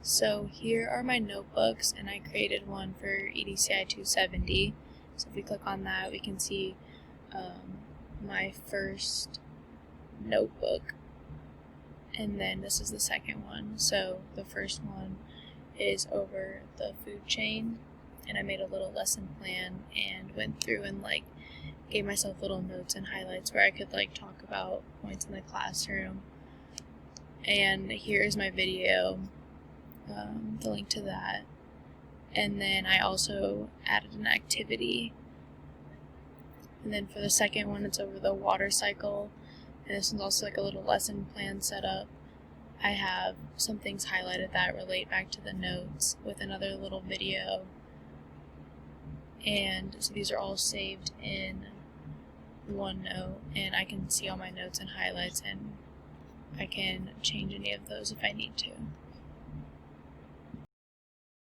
So here are my notebooks, and I created one for EDCI 270. So if we click on that, we can see my first notebook, and then this is the second one. So the first one is over the food chain, and I made a little lesson plan and went through and gave myself little notes and highlights where I could talk about points in the classroom. And here's my video, the link to that. And then I also added an activity. And then for the second one, it's over the water cycle. And this one's also a little lesson plan set up. I have some things highlighted that relate back to the notes with another little video. And so these are all saved in OneNote, and I can see all my notes and highlights, and I can change any of those if I need to.